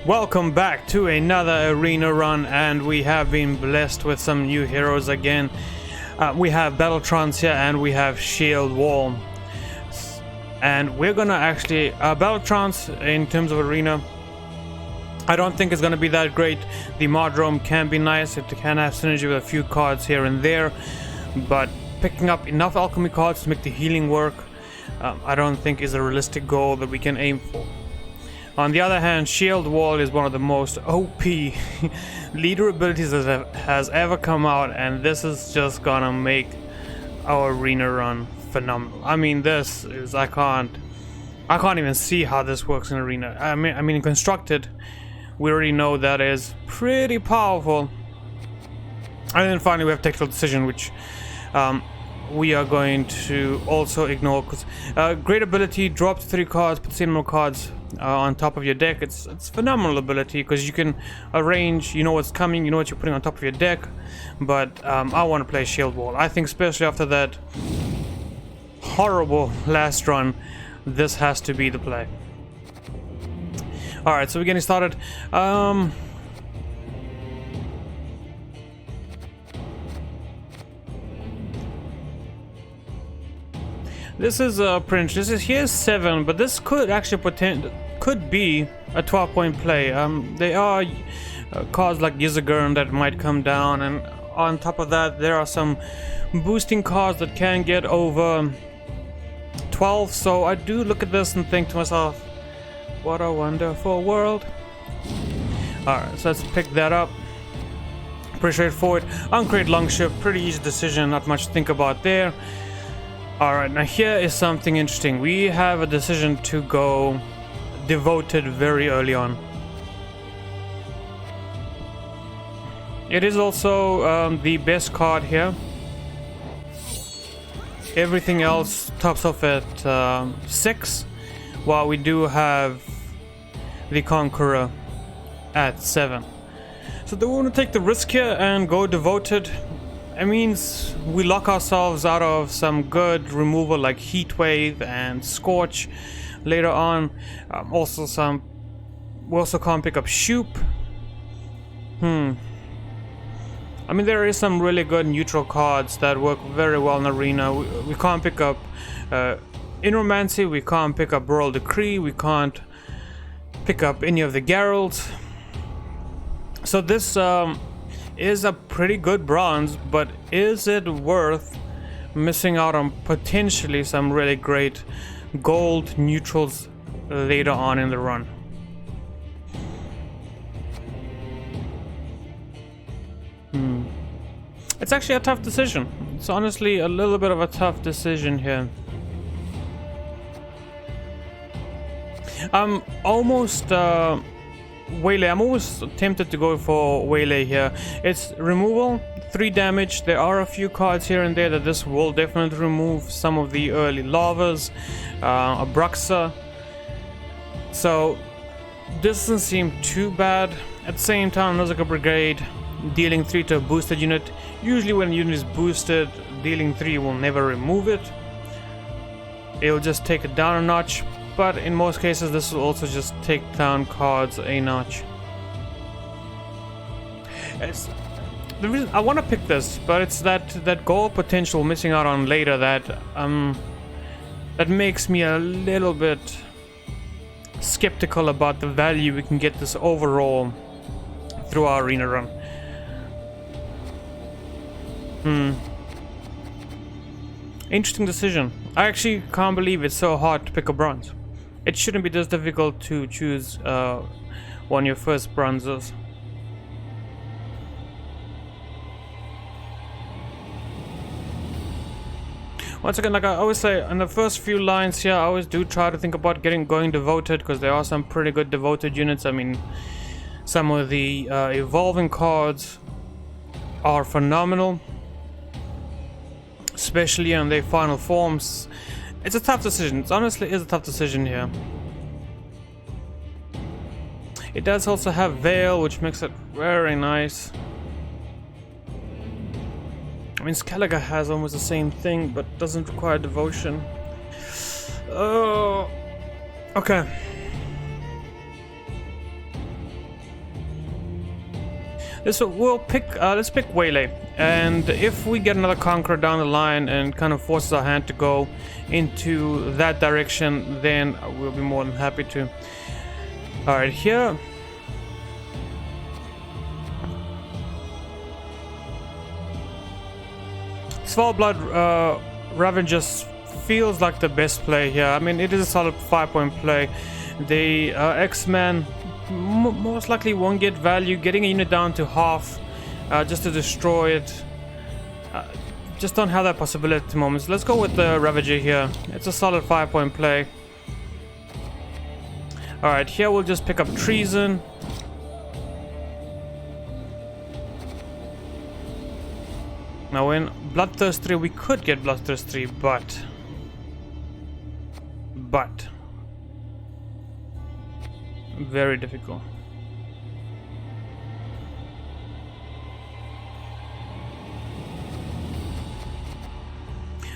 Welcome back to another arena run, and we have been blessed with some new heroes again. We have Battletrons here and we have Shieldwall. And we're gonna actually, Battletrons in terms of arena, I don't think it's gonna be that great. The Modrome can be nice, it can have synergy with a few cards here and there, but picking up enough alchemy cards to make the healing work, I don't think is a realistic goal that we can aim for. On the other hand, Shieldwall is one of the most OP leader abilities that has ever come out, and this is just gonna make our arena run phenomenal. I mean, this is I can't even see how this works in arena. I mean, constructed, we already know that is pretty powerful. And then finally, we have Tactical Decision, which we are going to also ignore because great ability, drops 3 cards, put 3 more cards on top of your deck. It's phenomenal ability because you can arrange, you know what's coming, you know what you're putting on top of your deck. But I want to play Shieldwall. I think especially after that horrible last run, this has to be the play. Alright, so we're getting started. This is a print. Here's 7, but this could actually could be a 12-point play. There are cards like Yzagurn that might come down, and on top of that, there are some boosting cards that can get over 12. So I do look at this and think to myself, what a wonderful world. Alright, so let's pick that up. Pretty straightforward. Uncreate Longship, pretty easy decision, not much to think about there. Alright, now here is something interesting. We have a decision to go Devoted very early on. It is also the best card here. Everything else tops off at 6, while we do have the Conqueror at 7. So do we want to take the risk here and go Devoted? It means we lock ourselves out of some good removal like Heatwave and Scorch later on. We also can't pick up Shoop. I mean, there is some really good neutral cards that work very well in Arena. We can't pick up Inromancy, we can't pick up Royal Decree, we can't pick up any of the Geralts. So this is a pretty good bronze, but is it worth missing out on potentially some really great gold neutrals later on in the run? It's actually a tough decision. It's honestly a little bit of a tough decision here. I'm almost Waylay. I'm almost tempted to go for Waylay here. It's removal, 3 damage. There are a few cards here and there that this will definitely remove. Some of the early Lavas, Abruxa. So this doesn't seem too bad. At the same time, Nozaka Brigade, dealing 3 to a boosted unit. Usually when a unit is boosted, dealing 3 will never remove it. It'll just take it down a notch. But in most cases, this will also just take down cards a notch. The reason I want to pick this, but it's that gold potential missing out on later that that makes me a little bit skeptical about the value we can get this overall through our arena run. Interesting decision. I actually can't believe it's so hard to pick a bronze. It shouldn't be this difficult to choose one of your first bronzes. Once again, like I always say, in the first few lines here, I always do try to think about going Devoted, because there are some pretty good Devoted units. I mean, some of the evolving cards are phenomenal, especially in their final forms. It's a tough decision. It honestly is a tough decision here. It does also have Veil, which makes it very nice. I mean, Skellige has almost the same thing, but doesn't require devotion. Oh, okay. Let's pick Waylay, and if we get another Conqueror down the line and kind of forces our hand to go into that direction, then we'll be more than happy to. All right, here. Svalbard Ravagers feels like the best play here. I mean, it is a solid 5-point play. The X-Men most likely won't get value. Getting a unit down to half just to destroy it, just don't have that possibility at the moment. So let's go with the Ravager here. It's a solid 5-point play. Alright, here we'll just pick up Treason. Now in Bloodthirst 3 we could get Bloodthirst 3, but very difficult.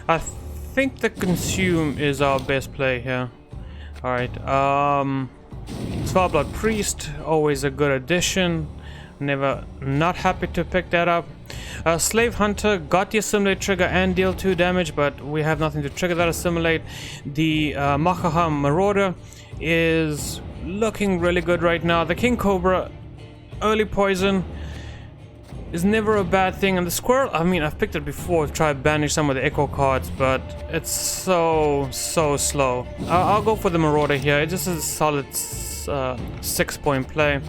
I think the Consume is our best play here. Alright, Svalbard Priest, always a good addition. Never not happy to pick that up. Slave Hunter got the Assimilate trigger and deal 2 damage, but we have nothing to trigger that Assimilate. The Makaha Marauder is looking really good right now. The King Cobra, early poison, is never a bad thing. And the Squirrel, I mean, I've picked it before to try to banish some of the Echo cards, but it's so slow. I'll go for the Marauder here. It just is a solid 6-point play.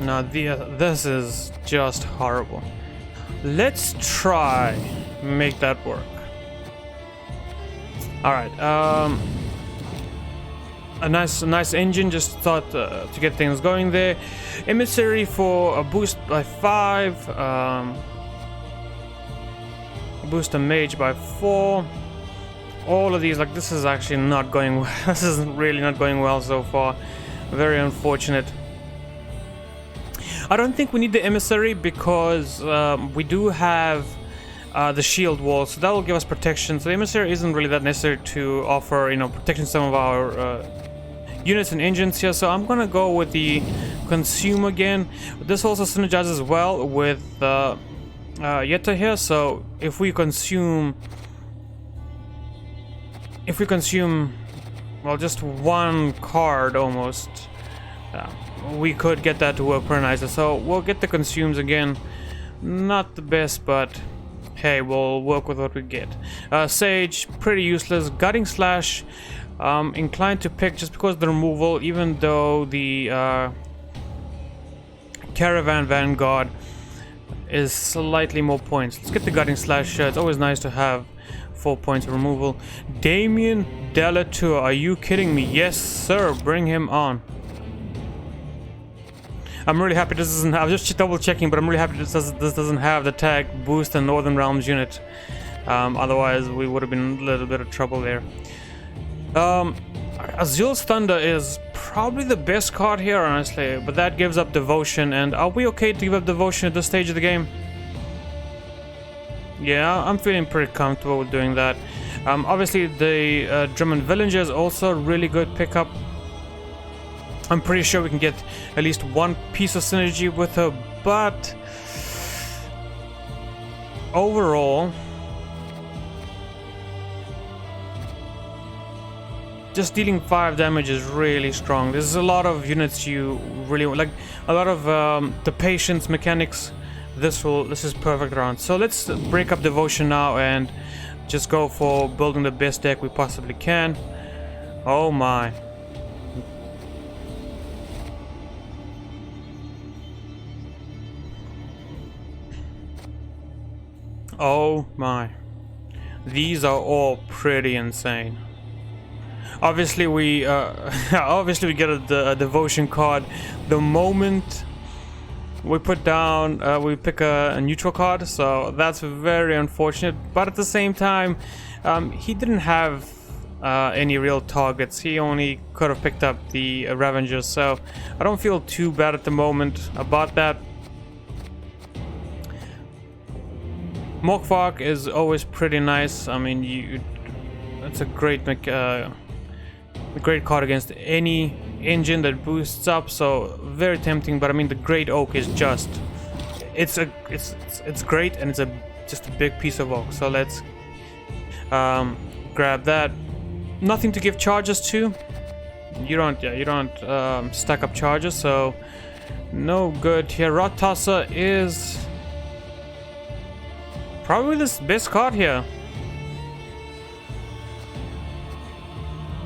Now this is just horrible. Let's try make that work. All right, a nice engine, just thought to get things going there. Emissary for a boost by 5, boost a mage by 4. All of these, like, this is actually not going well. This is really not going well so far. Very unfortunate. I don't think we need the Emissary because we do have the Shieldwall, so that will give us protection. So the Emissary isn't really that necessary to offer, you know, protection to some of our units and engines here. So I'm gonna go with the Consume again. This also synergizes well with Yetta here. So if we consume, well, just one card almost, we could get that to work pretty nicely. So we'll get the Consumes again. Not the best, but hey, we'll work with what we get. Sage, pretty useless. Gutting Slash, inclined to pick just because of the removal, even though the Caravan Vanguard is slightly more points. Let's get the Gutting Slash. It's always nice to have 4 points of removal. Damien Delatour, are you kidding me? Yes, sir. Bring him on. I'm really happy this doesn't have, I was just double checking, but I'm really happy this doesn't have the tag boost and Northern Realms unit. Otherwise we would have been in a little bit of trouble there. Azul's Thunder is probably the best card here, honestly, but that gives up Devotion. And are we okay to give up Devotion at this stage of the game? Yeah, I'm feeling pretty comfortable with doing that. Obviously the Drummond Villager is also a really good pickup. I'm pretty sure we can get at least one piece of synergy with her, but overall, just dealing 5 damage is really strong. There's a lot of units you really like, a lot of the patience mechanics. This is perfect around. So let's break up Devotion now and just go for building the best deck we possibly can. Oh my. Oh my, these are all pretty insane. Obviously we get a Devotion card the moment we put down, we pick a neutral card, so that's very unfortunate. But at the same time, he didn't have any real targets. He only could have picked up the Ravengers, so I don't feel too bad at the moment about that. Morkvark is always pretty nice. I mean, it's a great A great card against any engine that boosts up, so very tempting. But I mean, the Great Oak is just, it's great, and it's just a big piece of oak. So let's grab that. Nothing to give charges to. You don't stack up charges, so no good here. Rod Tosser is probably the best card here.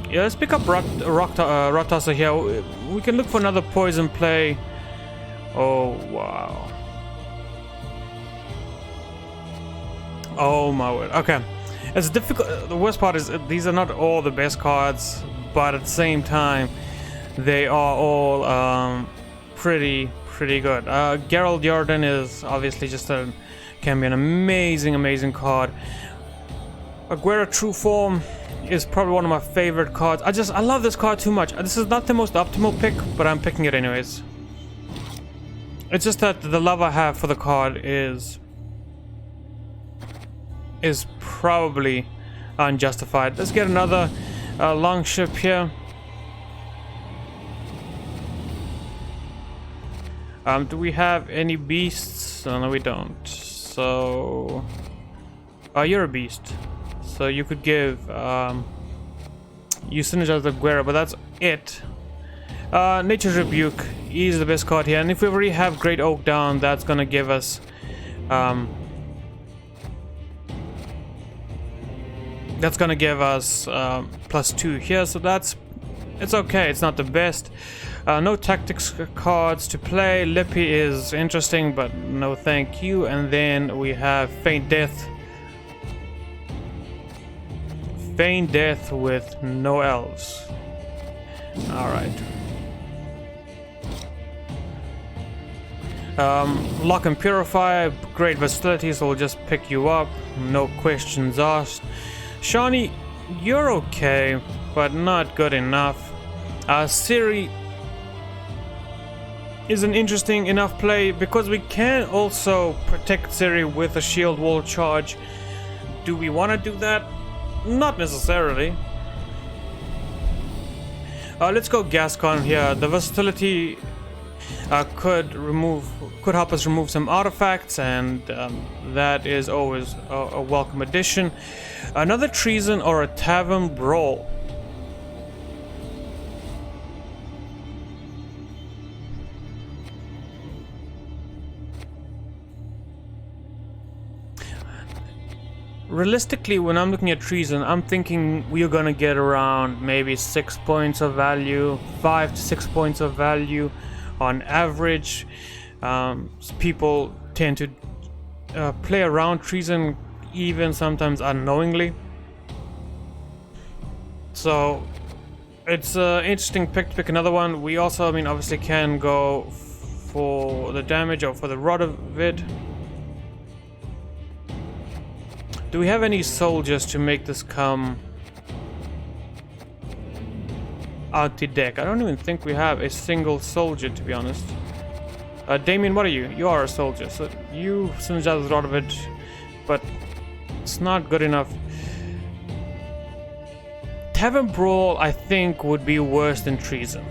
Yeah, let's pick up Rod Tosser here. We can look for another poison play. Oh, wow. Oh my word. Okay. It's difficult. The worst part is these are not all the best cards, but at the same time, they are all pretty good. Gerald Jordan is obviously can be an amazing card. Aguera True Form is probably one of my favorite cards. I love this card too much. This is not the most optimal pick, but I'm picking it anyways. It's just that the love I have for the card is probably unjustified. Let's get another long ship here. Do we have any beasts? No, we don't. So, you're a beast. So you could give you synergize the Guerra, but that's it. Nature's Rebuke is the best card here, and if we already have Great Oak down, that's gonna give us +2 here, so it's okay. It's not the best. No tactics cards to play. Lippy is interesting, but no thank you. And then we have Feign Death. Feign Death with no elves. Alright. Lock and Purify, great versatility, so we'll just pick you up. No questions asked. Shawnee, you're okay, but not good enough. Siri is an interesting enough play because we can also protect Siri with a Shieldwall charge. Do we want to do that? Not necessarily. Let's go Gascon here. The versatility could help us remove some artifacts, and that is always a welcome addition. Another Treason or a Tavern Brawl. Realistically, when I'm looking at Treason, I'm thinking we're gonna get around maybe 6 points of value, 5 to 6 points of value on average. People tend to play around Treason, even sometimes unknowingly. So it's an interesting pick to pick another one. We also, I mean, obviously can go for the damage or for the Rod of it. Do we have any soldiers to make this come out the deck? I don't even think we have a single soldier, to be honest. Damien, what are you? You are a soldier, so you synergize a lot of it, but it's not good enough. Tavern Brawl, I think, would be worse than Treason.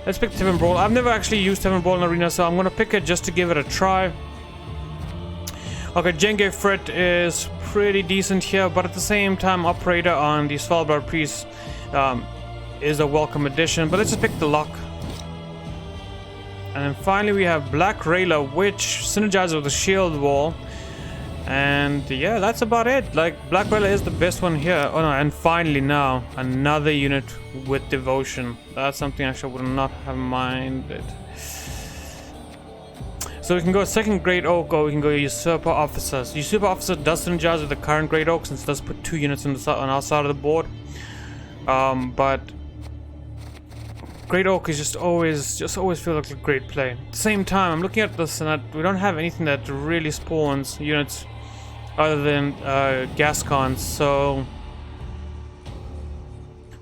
Let's pick Tavern Brawl. I've never actually used Tavern Brawl in Arena, so I'm gonna pick it just to give it a try. Okay, Jenge Fret is pretty decent here, but at the same time, Operator on the Svalbard Priest is a welcome addition. But let's just pick the lock. And then finally we have Black Rayla, which synergizes with the Shieldwall. And yeah, that's about it. Like, Black Rayla is the best one here. Oh no, and finally now, another unit with Devotion. That's something I actually would not have minded. So we can go second Great Oak, or we can go Usurper Officer. So Usurper Officer does synergize with the current Great Oak, since it does put 2 units on our side of the board. But Great Oak is just always feels like a great play. At the same time, I'm looking at this and we don't have anything that really spawns units other than Gascons. So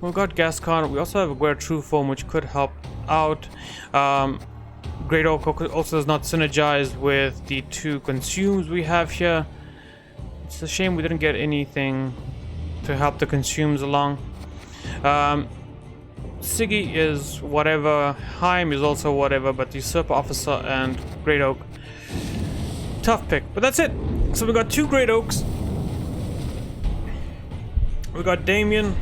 we've got Gascon. We also have a Guerra True Form, which could help out. Great Oak also does not synergize with the 2 consumes we have here. It's a shame we didn't get anything to help the consumes along. Siggy is whatever, Heim is also whatever, but the Usurper Officer and Great Oak, tough pick. But that's it. So we got 2 Great Oaks. We got Damien.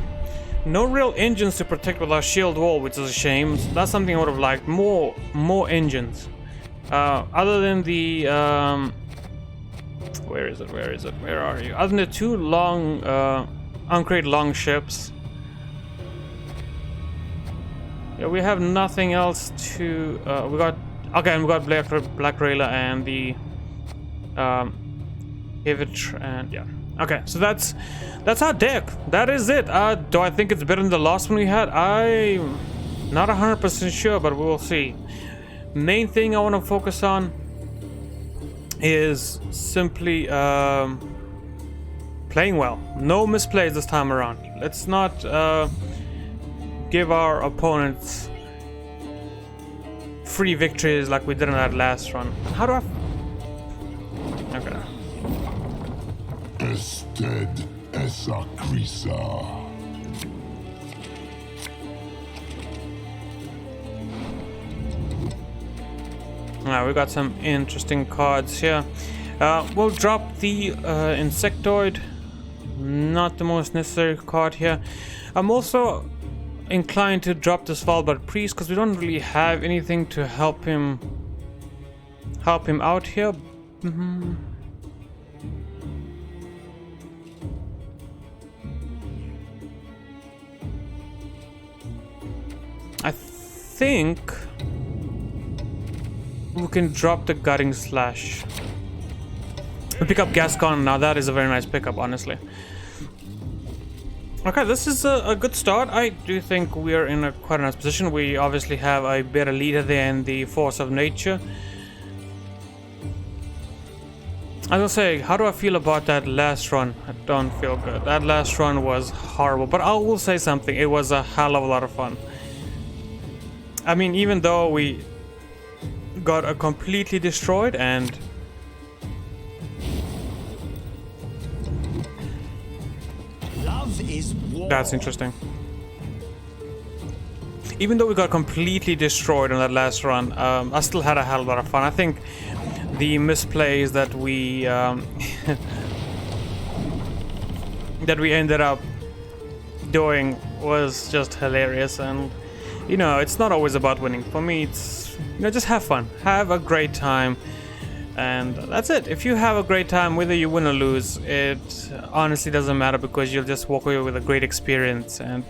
No real engines to protect with our shield wall, which is a shame. So that's something I would have liked. More engines. Other than the where is it? Where are you? Other than the 2 long uncrate long ships. Yeah, we have nothing else to we got Black Railer and the and yeah. Okay, so that's our deck. That is it. Do I think it's better than the last one we had? I'm not 100% sure, but we will see. Main thing I want to focus on is simply playing well. No misplays this time around. Let's not give our opponents free victories like we did in that last run. How do I... Okay. Ested esa crisa. We got some interesting cards here. We'll drop the Insectoid. Not the most necessary card here. I'm also inclined to drop the Svalbard Priest because we don't really have anything to help him out here. I think we can drop the Gutting Slash. We pick up Gascon now. That is a very nice pickup, honestly. Okay, this is a good start. I do think we are in quite a nice position. We obviously have a better leader than the Force of Nature. As I say, how do I feel about that last run? I don't feel good. That last run was horrible, but I will say something. It was a hell of a lot of fun. I mean, even though we got completely destroyed and that's interesting. Even though we got completely destroyed on that last run, I still had a hell of a lot of fun. I think the misplays that we that we ended up doing was just hilarious. And you know, it's not always about winning. For me, it's, you know, just have fun, have a great time, and that's it. If you have a great time, whether you win or lose, it honestly doesn't matter, because you'll just walk away with a great experience, and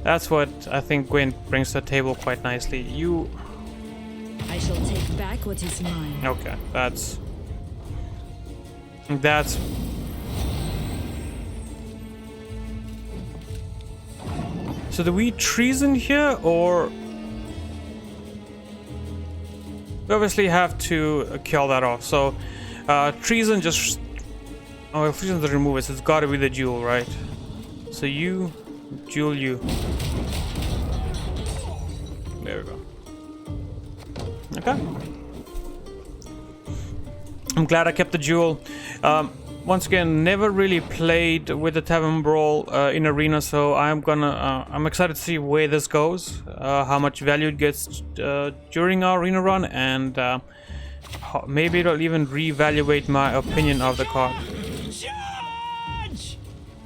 that's what I think Gwent brings to the table quite nicely. I shall take back what is mine. Okay, that's so do we treason here, or we obviously have to kill that off? So treason just, oh, if treason to remove it, so it's got to be the jewel, right? So you jewel, you, there we go. Okay, I'm glad I kept the jewel. Once again, never really played with the Tavern Brawl in Arena, so I'm excited to see where this goes, how much value it gets during our Arena run, and maybe it'll even reevaluate my opinion of the card.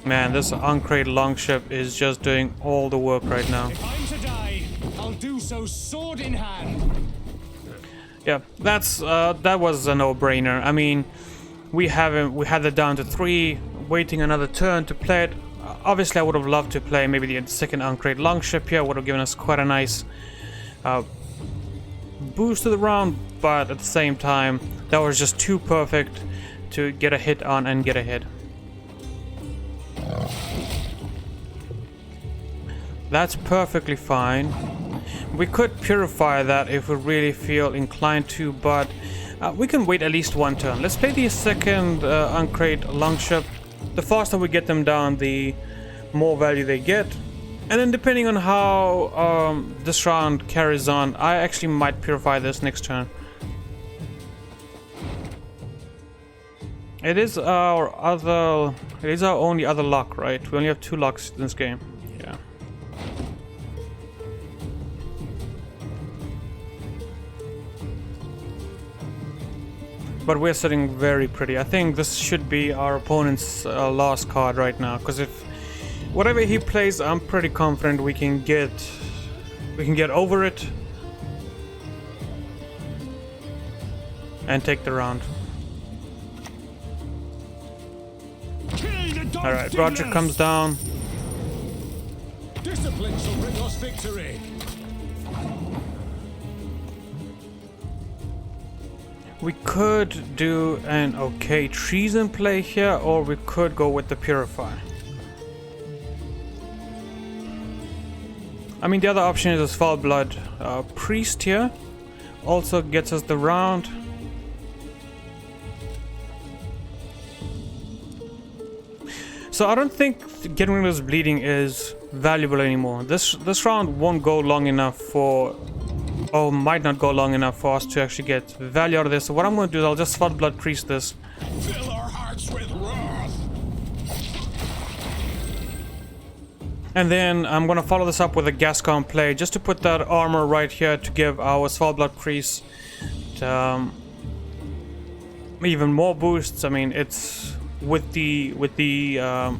Man, this Uncrate Longship is just doing all the work right now. If I'm to die, I'll do so sword in hand. Yeah, that was a no-brainer. I mean, we had it down to 3, waiting another turn to play it. Obviously, I would have loved to play maybe the second Uncrate Longship here. Would have given us quite a nice boost to the round, but at the same time, that was just too perfect to get a hit on and get ahead. That's perfectly fine. We could purify that if we really feel inclined to, but we can wait at least one turn. Let's play the second Uncrate Longship. The faster we get them down, the more value they get. And then depending on how this round carries on, I actually might purify this next turn. It is our other... It is our only other lock, right? We only have 2 locks in this game. Yeah. But we're sitting very pretty. I think this should be our opponent's last card right now. Because if... Whatever he plays, I'm pretty confident we can get... We can get over it. And take the round. Alright, Roger comes down. Discipline shall bring us victory. We could do an okay treason play here, or we could go with the Purify. I mean, the other option is a Foul Blood Priest here. Also gets us the round. So I don't think getting rid of this bleeding is valuable anymore. This round won't go long enough for... or might not go long enough for us to actually get value out of this. So what I'm going to do is I'll just Foul Blood Priest this. Fill our hearts with wrath. And then I'm going to follow this up with a Gascon play just to put that armor right here to give our Foul Blood Priest even more boosts. I mean, it's... With the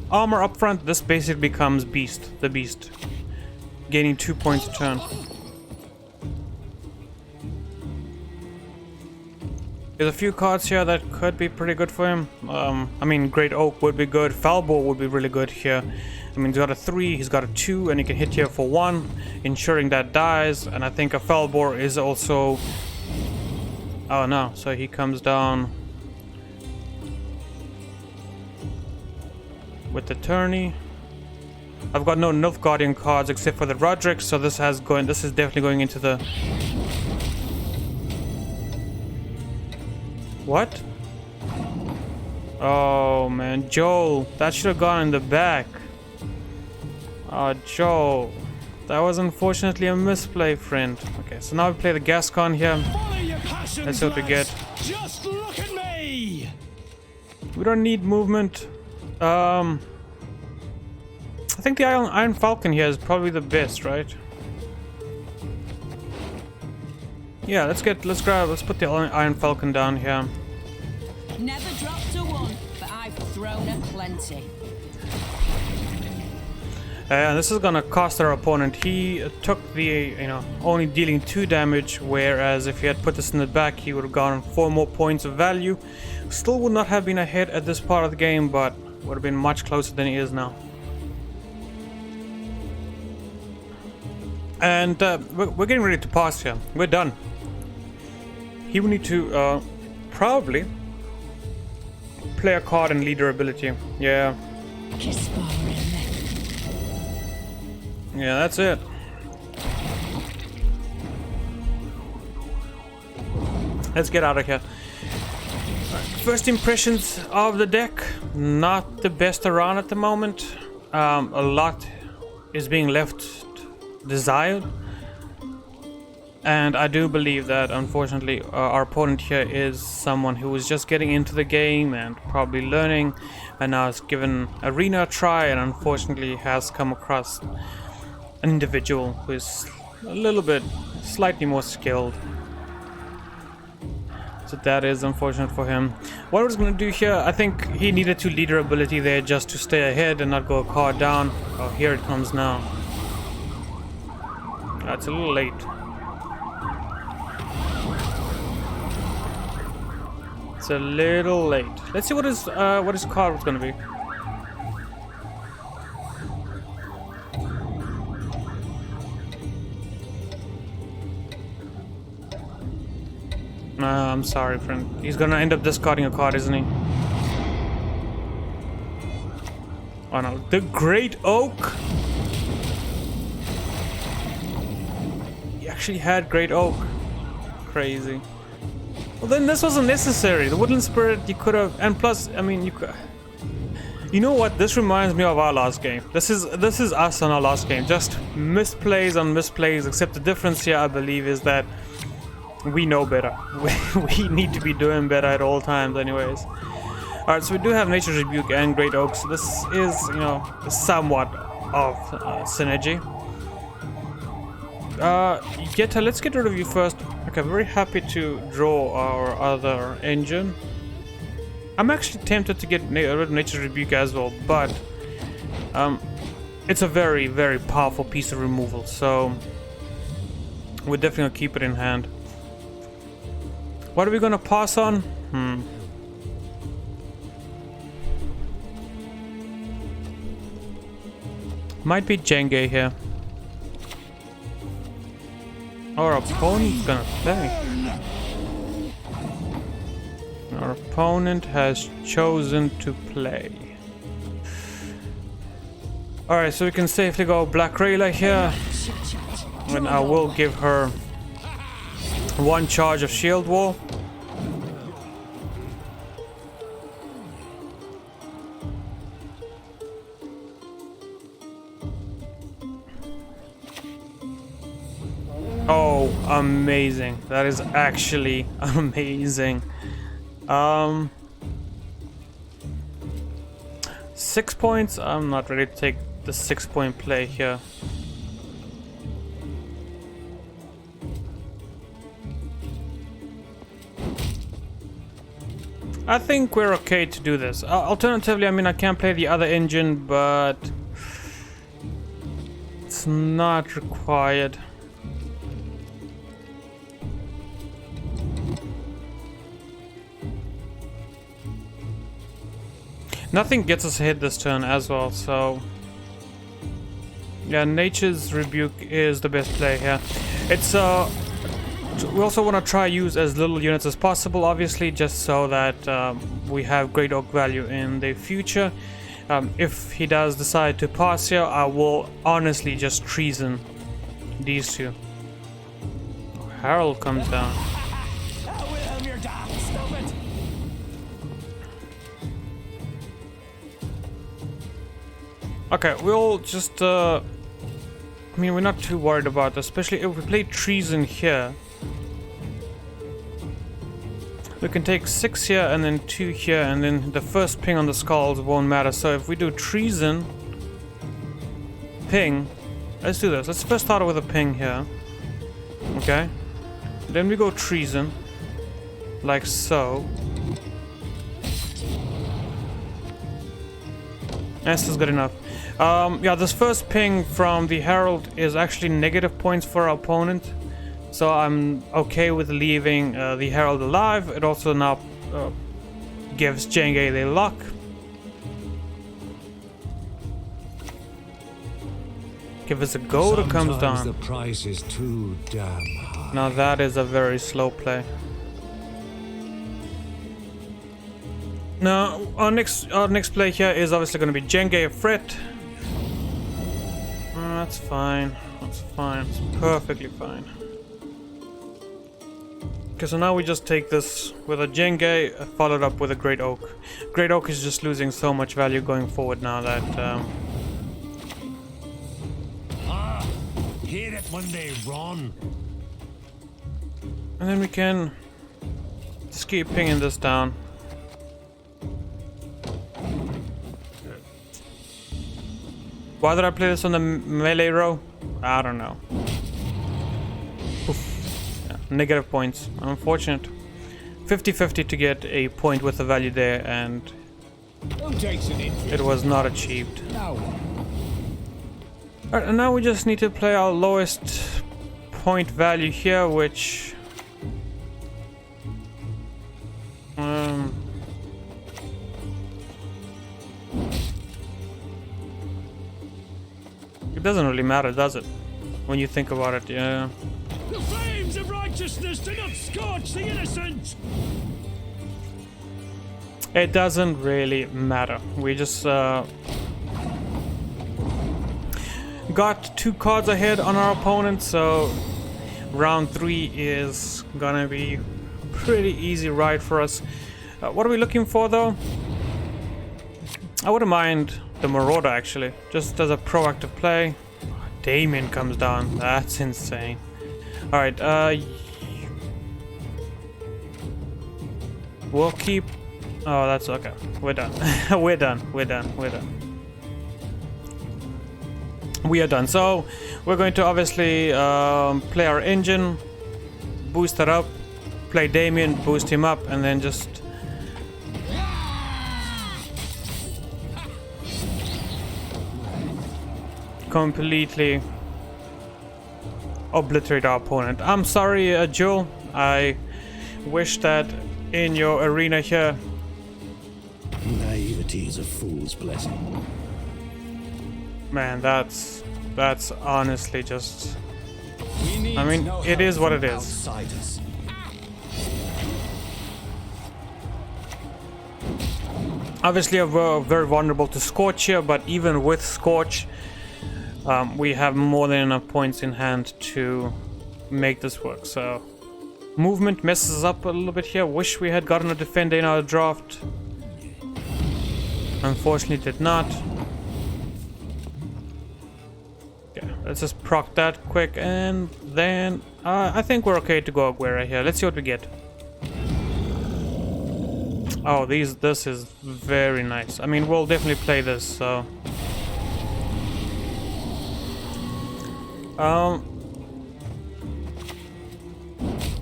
armor up front, this basically becomes the beast, gaining 2 points a turn. There's a few cards here that could be pretty good for him. I mean, Great Oak would be good. Falbor would be really good here. I mean, he's got a 3, he's got a 2, and he can hit here for 1, ensuring that dies. And I think a Falbor is also... Oh no, so he comes down with the tourney. I've got no Nilfgaardian cards except for the Roderick, so this is definitely going into the... What? Oh man, Joel, that should have gone in the back. Oh, Joel, that was unfortunately a misplay, friend. Okay, so now we play the Gascon here. Let's see what we get. Just look at me. We don't need movement. I think the Iron Falcon here is probably the best, right? Yeah, let's put the Iron Falcon down here. Never dropped a 1, but I've thrown at plenty. This is gonna cost our opponent. He took the, only dealing 2 damage, whereas if he had put this in the back, he would have gotten 4 more points of value. Still would not have been ahead at this part of the game, but would have been much closer than he is now. And we're getting ready to pass here. We're done. He will need to probably play a card and leader ability. Yeah. Yeah, that's it. Let's get out of here. First impressions of the deck, not the best around at the moment. A lot is being left desired, and I do believe that unfortunately our opponent here is someone who was just getting into the game and probably learning, and now has given Arena a try, and unfortunately has come across an individual who is a little bit slightly more skilled. So that is unfortunate for him. What I was going to do here, I think he needed to leader ability there just to stay ahead and not go a card down. Oh, here it comes now. That's a little late. It's a little late. Let's see what his card was going to be. I'm sorry, friend. He's gonna end up discarding a card, isn't he? Oh no, the Great Oak! He actually had Great Oak. Crazy. Well, then this wasn't necessary. The Woodland Spirit, you could have... And plus, I mean, you could... You know what? This reminds me of our last game. This is us on our last game. Just misplays on misplays, except the difference here, I believe, is that we know better. We need to be doing better at all times anyways. Alright, so we do have Nature's Rebuke and Great Oak, so this is, you know, somewhat of synergy. Yeta, let's get rid of you first. Okay, very happy to draw our other engine. I'm actually tempted to get rid of Nature's Rebuke as well, but it's a very, very powerful piece of removal, so we're definitely gonna keep it in hand. What are we gonna pass on? Might be Jenge here. Our opponent's gonna play. Our opponent has chosen to play. Alright, so we can safely go Black Rayla here. And I will give her 1 charge of Shieldwall. Oh, amazing. That is actually amazing. 6 points. I'm not ready to take the 6-point play here. I think we're okay to do this. Alternatively, I mean, I can play the other engine, but it's not required. Nothing gets us a hit this turn as well, so yeah, Nature's Rebuke is the best play here. It's we also want to try use as little units as possible, obviously, just so that we have Great Oak value in the future. If he does decide to pass here, I will honestly just treason these two. Harold comes down. Okay, we'll just, I mean, we're not too worried about this, especially if we play Treason here. We can take 6 here and then 2 here, and then the first ping on the skulls won't matter. So if we do Treason, ping, let's do this. Let's first start with a ping here. Okay. Then we go Treason, like so. This is good enough. Yeah, this first ping from the Herald is actually negative points for our opponent, so I'm okay with leaving the Herald alive. It also now gives Jenge the luck. Give us a go that comes down. The price is too damn high. Now that is a very slow play. Now our next play here is obviously going to be Jenge Fret. That's fine. That's fine. It's perfectly fine. Okay, so now we just take this with a Jenge, followed up with a Great Oak. Great Oak is just losing so much value going forward now that. Hear it when they run. And then we can just keep pinging this down. Why did I play this on the melee row? I don't know. Oof. Yeah, negative points. Unfortunate. 50-50 to get a point with the value there, and it was not achieved. Alright, and now we just need to play our lowest point value here, which... It doesn't really matter, does it? When you think about it, yeah. The flames of righteousness do not scorch the innocent. It doesn't really matter. We just got 2 cards ahead on our opponent, so round 3 is gonna be pretty easy ride for us. What are we looking for though? I wouldn't mind the Marauder actually, just as a proactive play. Damien comes down, that's insane. Alright, we'll keep Oh, that's okay. We're done. We're done. We're done. We're done. We are done. So we're going to obviously play our engine, boost it up, play Damien, boost him up, and then just completely obliterate our opponent. I'm sorry, Joel. I wish that in your arena here. Naivety is a fool's blessing. Man, that's honestly just. We need I mean, no it help is what from it is. outsiders. Obviously, we're very vulnerable to Scorch here, but even with Scorch, we have more than enough points in hand to make this work. So, movement messes up a little bit here. Wish we had gotten a defender in our draft. Unfortunately, did not. Yeah, let's just proc that quick, and then I think we're okay to go Aguera here. Let's see what we get. Oh, this is very nice. I mean, we'll definitely play this, so.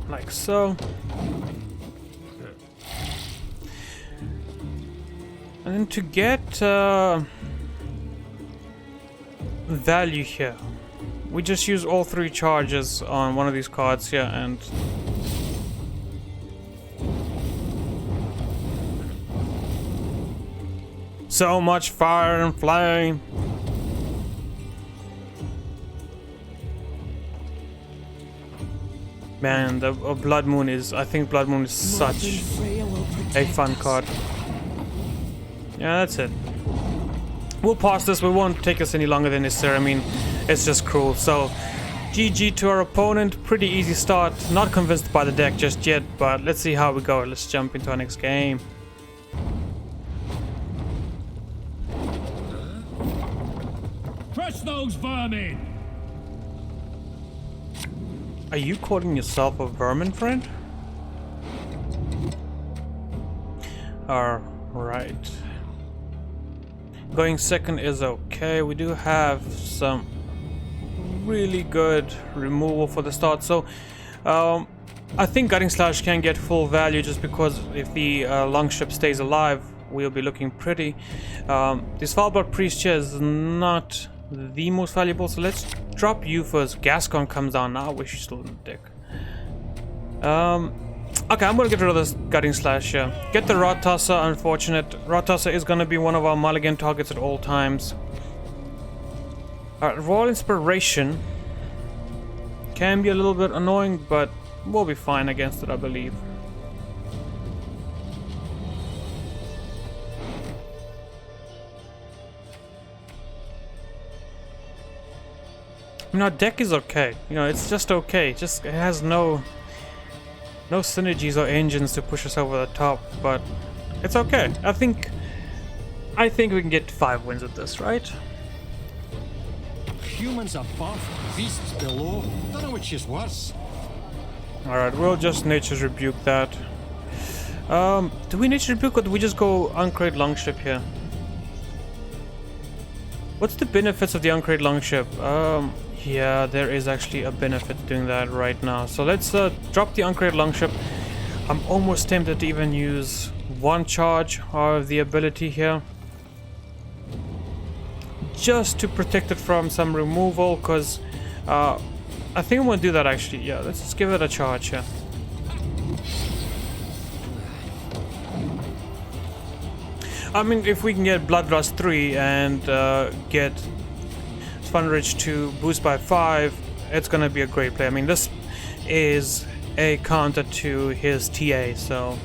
Like so. And then to get value here, we just use all 3 charges on one of these cards here, and so much fire and flame. Man, the Blood Moon is, I think Blood Moon is such a fun card. Yeah, that's it. We'll pass this. We won't take us any longer than necessary. I mean, it's just cruel. So, GG to our opponent. Pretty easy start. Not convinced by the deck just yet, but let's see how we go. Let's jump into our next game. Crush those vermin! Are you calling yourself a vermin, friend? Alright. Going second is okay. We do have some really good removal for the start. So, I think Gutting Slash can get full value just because if the longship stays alive, we'll be looking pretty. This Svalbard Priest here is not the most valuable, so let's drop you first. Gascon comes down now. I wish he's still in the deck. Okay, I'm gonna get rid of this Gutting Slash here. Get the Rod Tosser, unfortunate. Rod Tosser is gonna be one of our mulligan targets at all times. Alright, Royal Inspiration can be a little bit annoying, but we'll be fine against it, I believe. I mean, our deck is okay. You know, it's just okay. Just it has no synergies or engines to push us over the top, but it's okay. I think we can get 5 wins with this, right? Humans above, beasts below. Don't know which is worse. Alright, we'll just Nature's Rebuke that. Do we Nature's Rebuke or do we just go Uncrate Longship here? What's the benefits of the Uncrate Longship? Yeah, there is actually a benefit to doing that right now. So let's drop the Uncrate Longship. I'm almost tempted to even use 1 charge of the ability here, just to protect it from some removal, because I think I'm going to do that actually. Yeah, let's just give it a charge here. I mean, if we can get Bloodlust 3 and get Funridge to boost by 5, it's gonna be a great play. I mean, this is a counter to his TA, so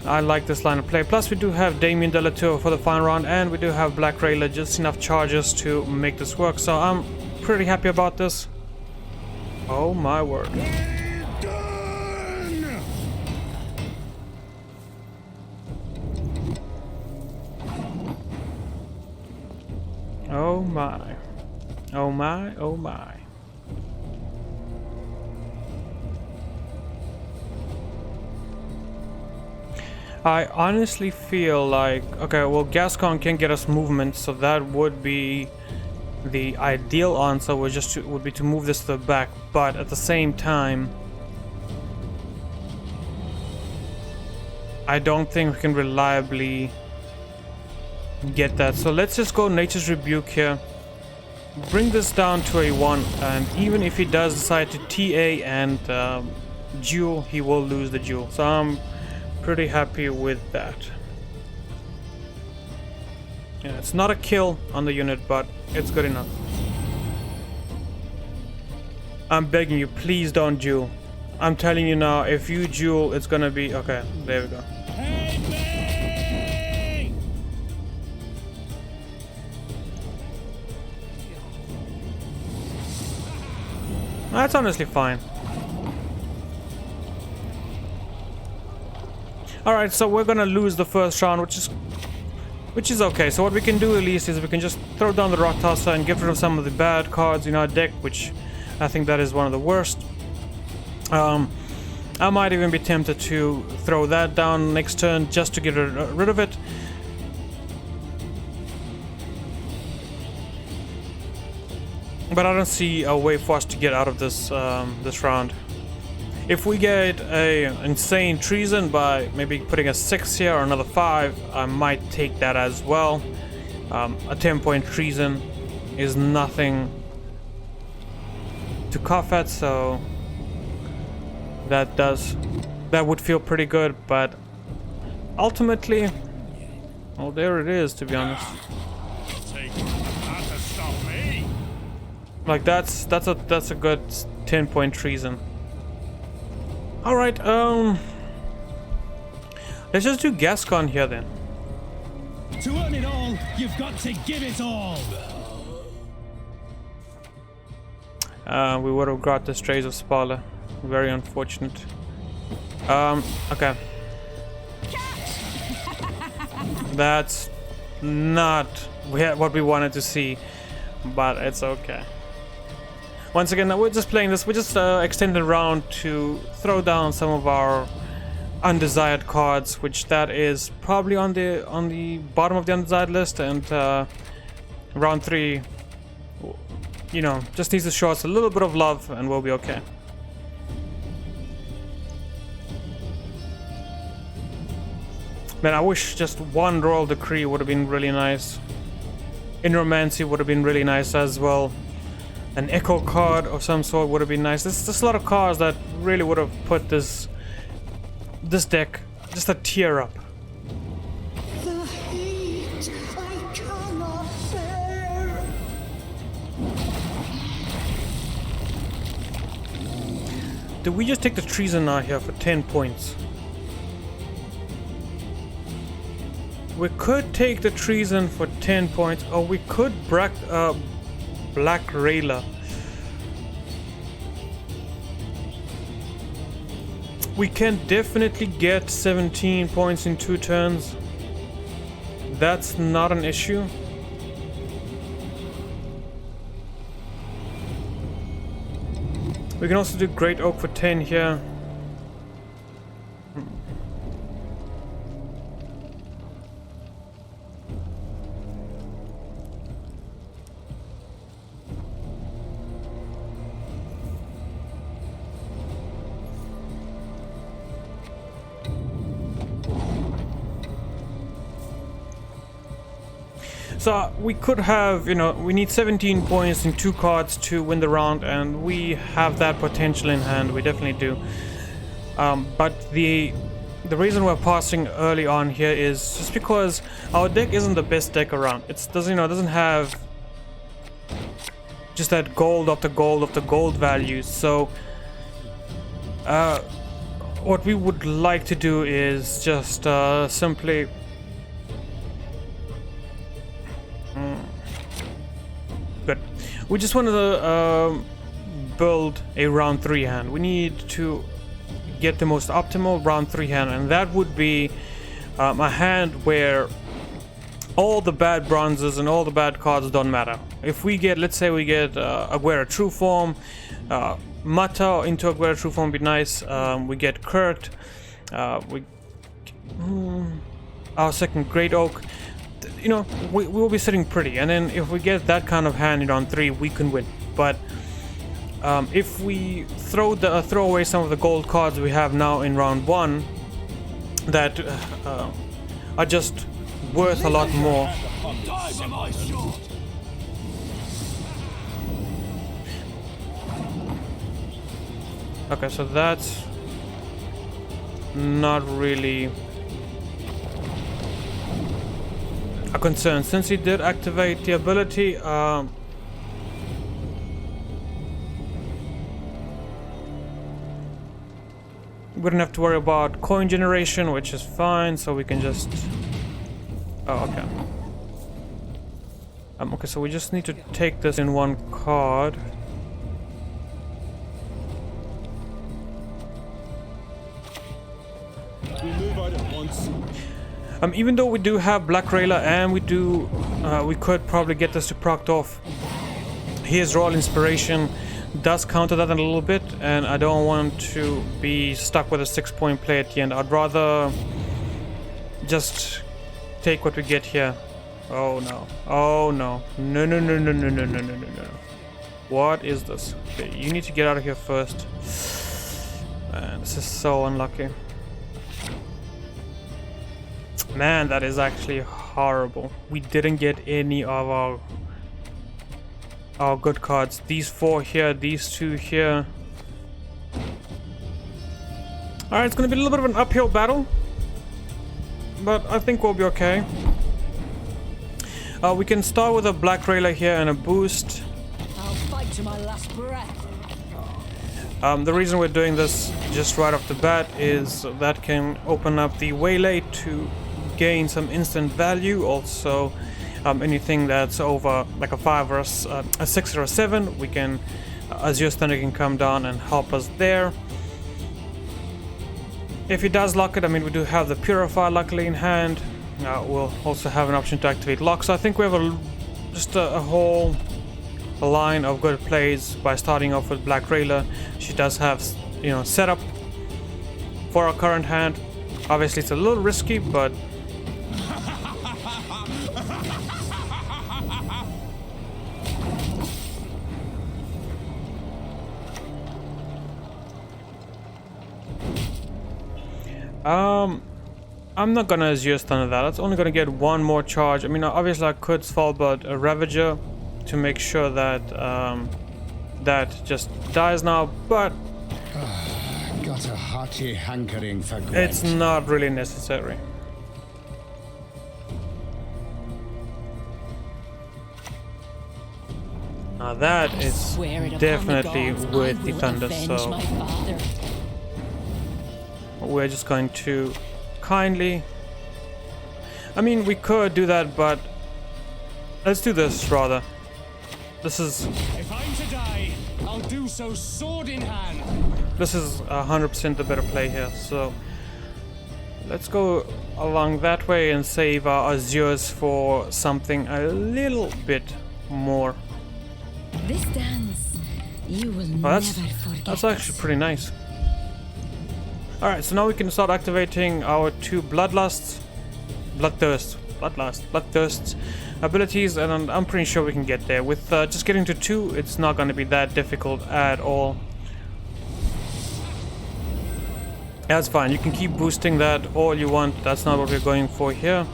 I like this line of play. Plus, we do have Damien de la Tour for the final round, and we do have Black Railer, just enough charges to make this work. So I'm pretty happy about this. Oh my word. Oh my. Oh my, oh my. I honestly feel like, okay, well, Gascon can get us movement, so that would be the ideal answer. Would be to move this to the back, but at the same time, I don't think we can reliably get that. So let's just go Nature's Rebuke here. Bring this down to a 1, and even if he does decide to TA and duel, he will lose the duel. So I'm pretty happy with that. Yeah, it's not a kill on the unit, but it's good enough. I'm begging you, please don't duel. I'm telling you now, if you duel, it's gonna be... Okay, there we go. That's honestly fine. Alright, so we're gonna lose the first round, which is okay. So what we can do at least is we can just throw down the Rock Tosser and get rid of some of the bad cards in our deck, which I think that is one of the worst. I might even be tempted to throw that down next turn just to get rid of it. But I don't see a way for us to get out of this this round. If we get a insane treason by maybe putting a 6 here or another 5, I might take that as well. A 10-point treason is nothing to cough at, so that would feel pretty good. But ultimately, well, there it is, to be honest. Like that's a good 10-point treason. All right, let's just do Gascon here then. To earn it all, you've got to give it all. We would have got the Strays of Spala. Very unfortunate. Okay. That's not what we wanted to see, but it's okay. Once again, we're just playing this. We're just extending around to throw down some of our undesired cards, which that is probably on the bottom of the undesired list. And round 3, you know, just needs to show us a little bit of love, and we'll be okay. Man, I wish just one Royal Decree would have been really nice. Enromancy would have been really nice as well. An Echo card of some sort would have been nice. There's just a lot of cards that really would have put this deck just a tier up. The heat I cannot bear. Did we just take the treason now here for 10 points? We could take the treason for 10 points, or we could Black Rayla. We can definitely get 17 points in 2 turns. That's not an issue. We can also do Great Oak for 10 here. So we could have, you know, we need 17 points in 2 cards to win the round, and we have that potential in hand. We definitely do. But the reason we're passing early on here is just because our deck isn't the best deck around. It doesn't have just that gold after gold after gold values. So what we would like to do is just simply good. We just wanted to build a round 3 hand. We need to get the most optimal round 3 hand, and that would be a hand where all the bad bronzes and all the bad cards don't matter. If we get, let's say we get Aguera True Form, Mata into Aguera True Form would be nice. We get Kurt, we our second Great Oak. You know, we will be sitting pretty, and then if we get that kind of hand in round 3, we can win. But if we throw away some of the gold cards we have now in round 1 that are just worth a lot more. Okay, so that's not really a concern. Since he did activate the ability, we don't have to worry about coin generation, which is fine, so we can just... Oh, okay. Okay, so we just need to take this in one card. We move out at once. Even though we do have Black Railer and we could probably get this to proc off. His Royal Inspiration does counter that a little bit, and I don't want to be stuck with a 6-point play at the end. I'd rather just take what we get here. Oh no. Oh no. No, no, no, no, no, no, no, no, no, no. What is this? Okay, you need to get out of here first. Man, this is so unlucky. Man, that is actually horrible. We didn't get any of our good cards. These 4 here, these 2 here. Alright, it's gonna be a little bit of an uphill battle, but I think we'll be okay. We can start with a Black Railer here and a boost. I'll fight to my last breath. The reason we're doing this just right off the bat is that can open up the Waylay to gain some instant value. Also, anything that's over like a 5 or a 6 or a 7, we can Azure Thunder can come down and help us there. If he does lock it, I mean, we do have the Purify luckily in hand. We'll also have an option to activate lock. So I think we have just a whole line of good plays by starting off with Black Railer. She does have, you know, setup for our current hand. Obviously, it's a little risky, but I'm not gonna Azure Thunder that. It's only gonna get 1 more charge. I mean, obviously I could Svalbard a Ravager to make sure that that just dies now, but got a hearty hankering for Gwent. It's not really necessary. Now that is definitely worth the Thunder, so we're just going to kindly... I mean, we could do that, but let's do this rather. This is... If I'm to die, I'll do so sword in hand. This is 100% the better play here, so let's go along that way and save our Azures for something a little bit more. This dance, you will never forget. That's actually pretty nice. Alright, so now we can start activating our 2 Bloodthirst abilities, and I'm pretty sure we can get there. With just getting to 2, it's not going to be that difficult at all. That's fine, you can keep boosting that all you want, that's not what we're going for here.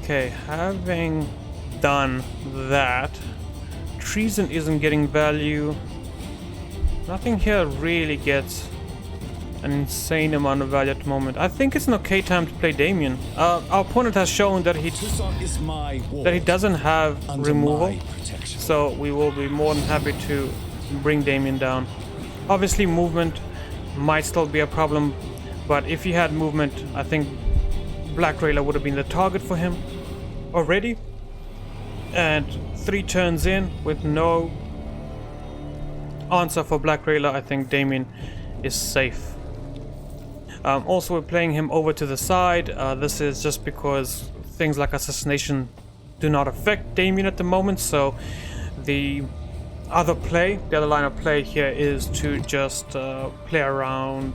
Okay, having done that, Treason isn't getting value. Nothing here really gets an insane amount of value at the moment. I think it's an okay time to play Damien. Our opponent has shown that he doesn't have removal, so we will be more than happy to bring Damien down. Obviously movement might still be a problem, but if he had movement, I think Black Railer would have been the target for him already. And 3 turns in with no answer for Black Railer, I think Damien is safe. Also, we're playing him over to the side. This is just because things like assassination do not affect Damien at the moment, so the other line of play here is to just play around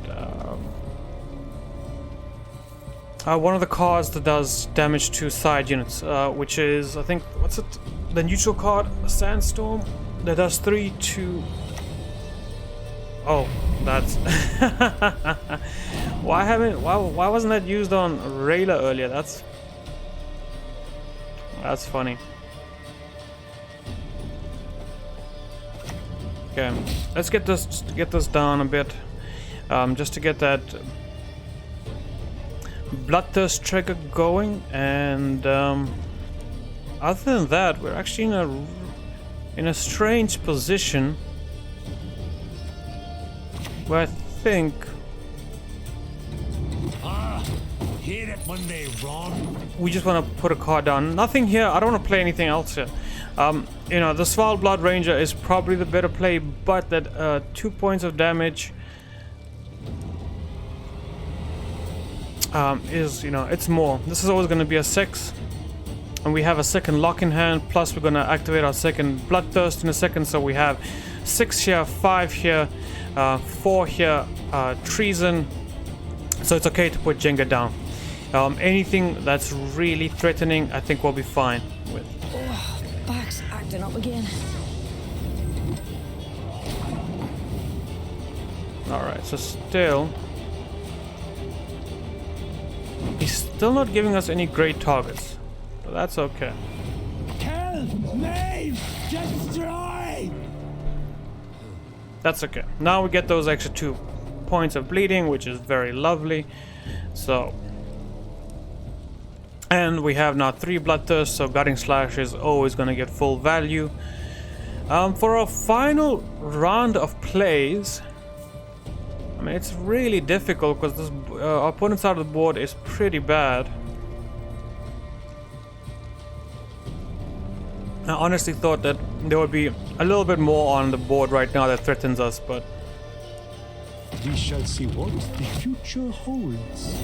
one of the cards that does damage to side units, which is, I think, what's it? The neutral card, Sandstorm, that does 3 to... Oh, that's... Why wasn't that used on Rayla earlier? That's funny. Okay, let's get this down a bit, just to get that Bloodthirst trigger going, and other than that, we're actually in a strange position where I think Hear it when they run. we just want to put a card down. Nothing here. I don't want to play anything else here. You know, the Sval Blood Ranger is probably the better play, but that 2 points of damage is, you know, it's more. This is always going to be a 6, and we have a second lock in hand. Plus, we're going to activate our second Bloodthirst in a second. So we have 6 here, 5 here, 4 here, Treason. So it's okay to put Jenga down. Anything that's really threatening, I think we'll be fine with. Oh, back's acting up again. Alright, so still... He's still not giving us any great targets. But that's okay. Kill, maim, destroy. That's okay. Now we get those extra 2 points of bleeding, which is very lovely. So... And we have now 3 Bloodthirst, so Gutting Slash is always going to get full value. For our final round of plays, I mean, it's really difficult because this our opponent's side of the board is pretty bad. I honestly thought that there would be a little bit more on the board right now that threatens us, but We shall see what the future holds.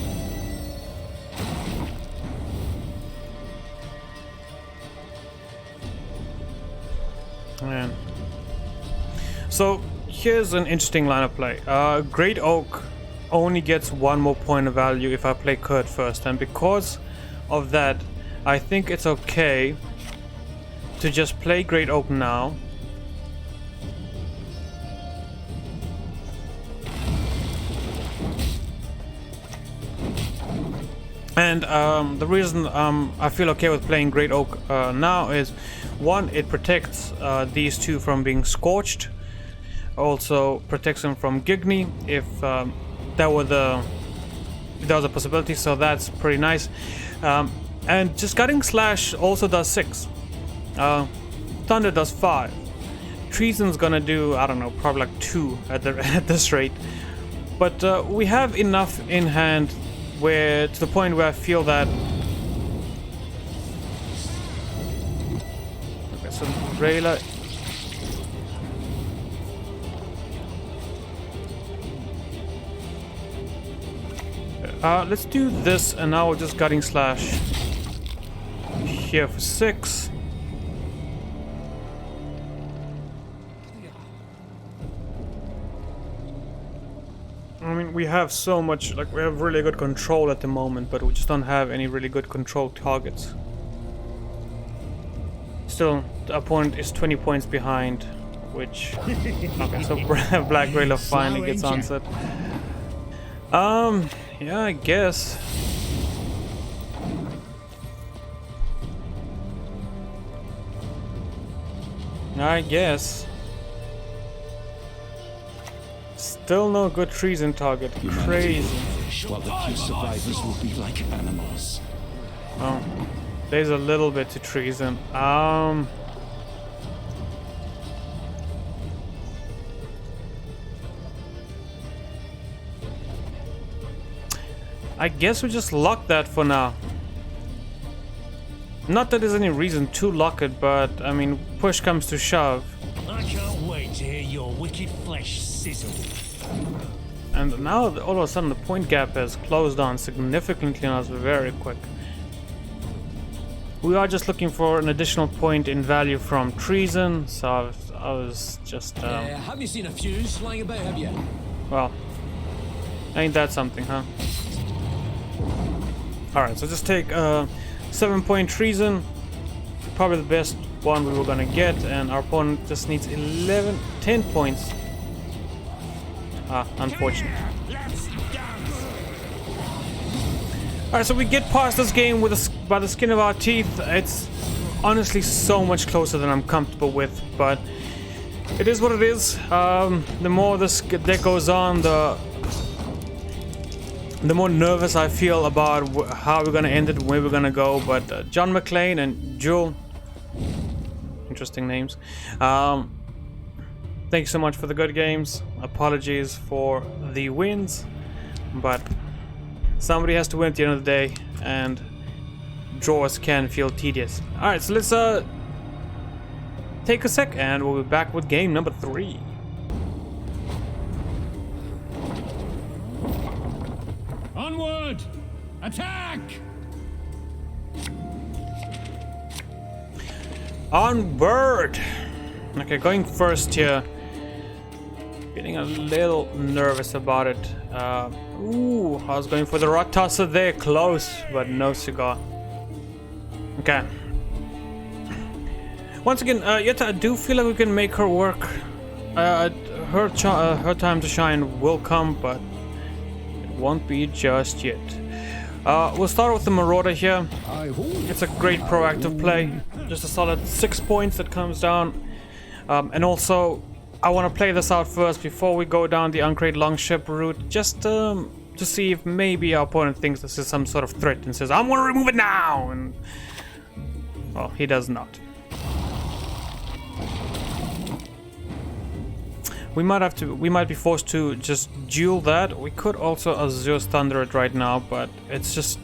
man. So here's an interesting line of play. Great Oak only gets 1 more point of value if I play Kurt first, and because of that, I think it's okay to just play Great Oak now. And the reason I feel okay with playing Great Oak now is, 1, it protects these 2 from being scorched. Also protects them from Gigni if that was a possibility, so that's pretty nice. And just Gutting Slash also does 6. Thunder does 5. Treason's gonna do, I don't know, probably like 2 at this rate. But we have enough in hand where, to the point where I feel that... Okay, so Rayla... let's do this, and now we're just Gutting Slash here for 6. I mean, we have so much, like, we have really good control at the moment, but we just don't have any really good control targets. Still, the opponent is 20 points behind, which... Okay, so Black Rayla finally gets answered. Yeah, I guess. Still no good treason target. Crazy. While the few survivors will be like animals. Oh, there's a little bit to treason. I guess we just lock that for now. Not that there's any reason to lock it, but I mean, push comes to shove. I can't wait to hear your wicked flesh sizzle. And now all of a sudden the point gap has closed on significantly on us very quick. We are just looking for an additional point in value from treason, so I was just... have you seen a fuse lying about, have you? Well, ain't that something, huh? Alright, so just take 7-point treason. Probably the best one we were gonna get, and our opponent just needs 10 points. Unfortunate. Alright, so we get past this game with by the skin of our teeth. It's honestly so much closer than I'm comfortable with, but it is what it is. The more this deck goes on, the more nervous I feel about how we're gonna end it, where we're gonna go. But John McClane and Jewel, interesting names. Thank you so much for the good games. Apologies for the wins, but somebody has to win at the end of the day, and draws can feel tedious. Alright, so let's take a sec and we'll be back with game number 3. Onward! Attack! Onward! Okay, going first here. Getting a little nervous about it. Ooh, I was going for the rot tosser there, close, but no cigar. Okay. Once again, Yetta, I do feel like we can make her work. Her time to shine will come, but it won't be just yet. We'll start with the Marauder here. It's a great proactive play. Just a solid 6 points that comes down. And also, I want to play this out first before we go down the Uncrate Longship route, just to see if maybe our opponent thinks this is some sort of threat and says, I'm gonna remove it now! And well, he does not. We might be forced to just duel that. We could also Azur's Thunder it right now, but it's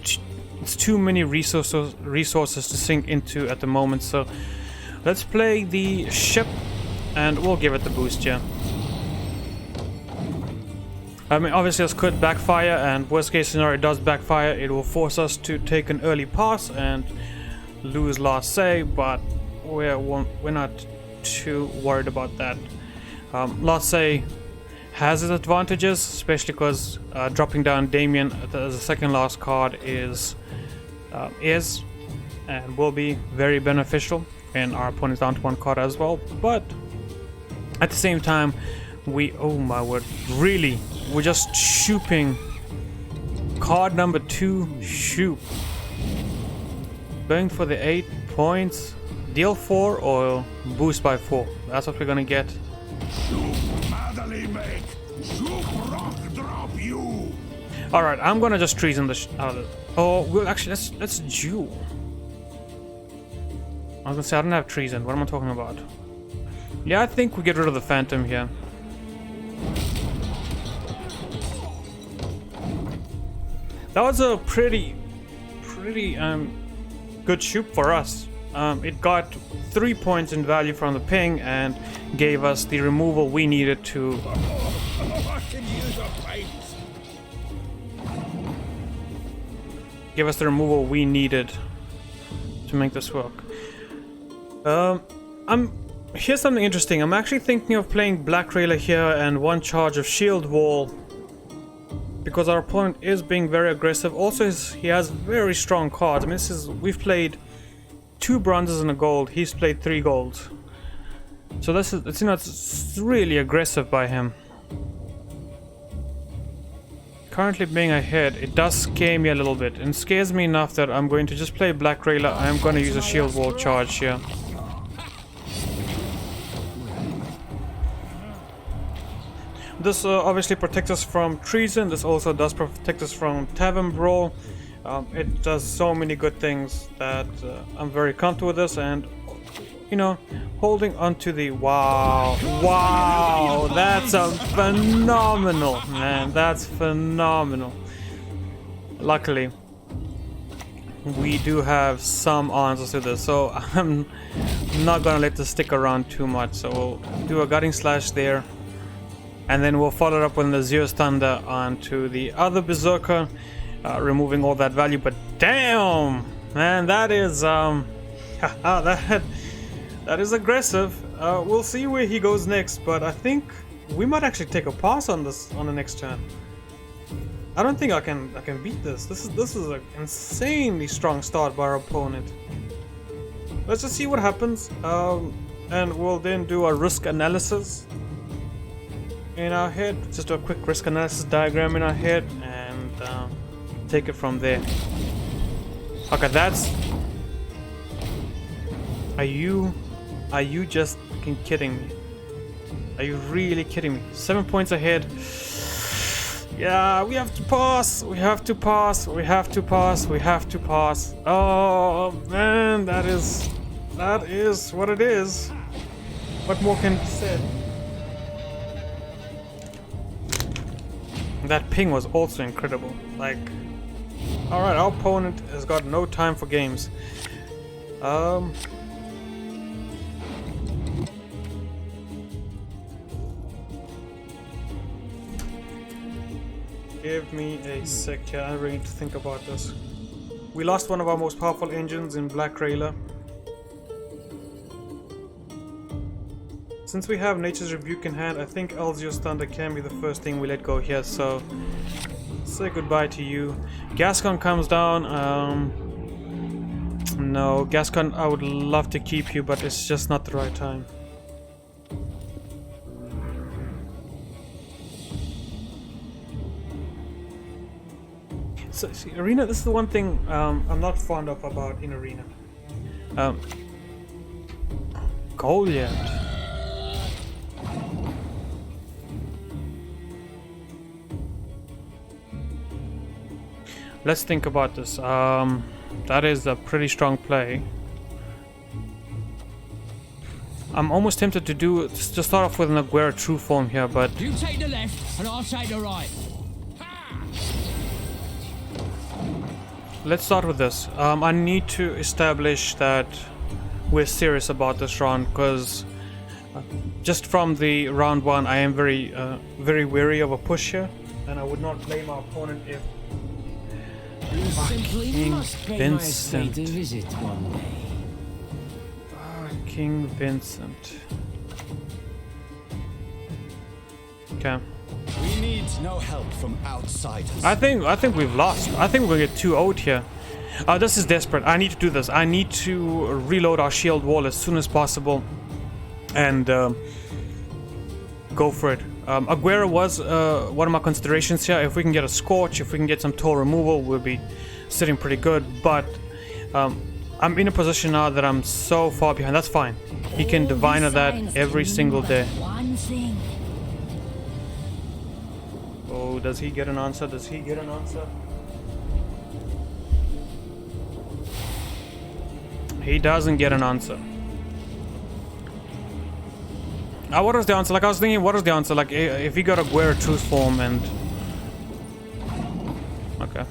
too many resources to sink into at the moment. So let's play the ship and we'll give it the boost here. I mean, obviously this could backfire, and worst case scenario it does backfire. It will force us to take an early pass and lose last say, but we're not too worried about that. Last say has its advantages, especially because dropping down Damien as a second last card is and will be very beneficial, and our opponent's down to 1 card as well. But at the same time, oh my word, really, we're just shooping card number 2, shoop. Going for the 8 points, deal 4 or boost by 4. That's what we're gonna get. Alright, I'm gonna just treason the oh, we'll actually, let's duel. I was gonna say, I don't have treason. What am I talking about? Yeah, I think we get rid of the Phantom here. That was a pretty good shoot for us. It got 3 points in value from the ping and gave us the removal we needed to. Give us the removal we needed to make this work. Here's something interesting. I'm actually thinking of playing Black Railer here and 1 charge of Shieldwall, because our opponent is being very aggressive. Also, he has very strong cards. I mean, we've played 2 bronzes and a gold. He's played 3 golds. So it's really aggressive by him. Currently being ahead, it does scare me a little bit, and scares me enough that I'm going to just play Black Railer. I'm going to use a Shieldwall charge here. This obviously protects us from treason. This also does protect us from Tavern Brawl. It does so many good things that I'm very comfortable with this, and you know, holding onto the wow, that's a phenomenal, man. That's phenomenal. Luckily, we do have some answers to this, so I'm not gonna let this stick around too much. So we'll do a Gutting Slash there, and then we'll follow it up with the Azur's Thunder onto the other Berserker, removing all that value. But damn, man, that is that is aggressive. We'll see where he goes next, but I think we might actually take a pass on this on the next turn. I don't think I can beat this. This is an insanely strong start by our opponent. Let's just see what happens. And we'll then do a risk analysis in our head. Just do a quick risk analysis diagram in our head and take it from there. Okay, that's... Are you just fucking kidding me? Are you really kidding me? 7 points ahead. Yeah, we have to pass. We have to pass. We have to pass. We have to pass. Oh man, that is what it is. What more can be said? That ping was also incredible. Like, all right, our opponent has got no time for games. Give me a sec here. I really need to think about this. We lost one of our most powerful engines in Black Railer. Since we have Nature's Rebuke in hand, I think Elzio's Thunder can be the first thing we let go here, so say goodbye to you. Gascon comes down. No, Gascon, I would love to keep you, but it's just not the right time. So, see, Arena, this is the one thing I'm not fond of about in Arena. Goliath. Let's think about this. That is a pretty strong play. I'm almost tempted to start off with an Aguera true form here, but You take the left, and I'll take the right. let's start with this. I need to establish that we're serious about this round, because just from the round one, I am very wary of a push here, and I would not blame our opponent if You simply King must pay my Vincent. estate a visit one day. King Vincent. Okay. We need no help from outsiders. I think we've lost. I think we're gonna get 2-0'd here. This is desperate. I need to do this. I need to reload our shield wall as soon as possible and go for it. Aguera was one of my considerations here. If we can get a Scorch, if we can get some toll removal, we'll be sitting pretty good. But I'm in a position now that I'm so far behind. That's fine. He can diviner that every single day. One thing. Oh, does he get an answer? Does he get an answer? He doesn't get an answer. What was the answer? Like, I was thinking, what is the answer? Like, if he got a Aguera truth form and... Okay.